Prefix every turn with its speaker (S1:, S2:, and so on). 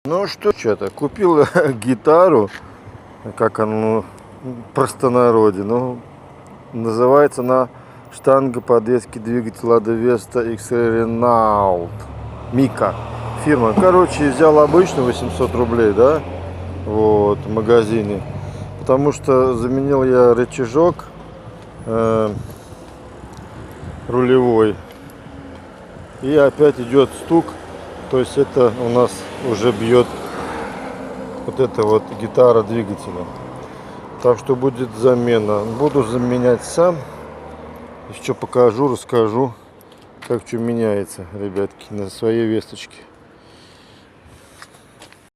S1: Ну что-то, купил гитару, как оно в простонародье, ну, называется она штанга подвески двигателя Lada Vesta XR Renault. Мика фирма. Короче, взял обычно 800 рублей, да, вот, в магазине, потому что заменил я рычажок рулевой, и опять идет стук. То есть это у нас уже бьет вот эта вот гитара двигателя. Так что будет замена. Буду заменять сам. Еще покажу, расскажу, как что меняется, ребятки, на своей весточке.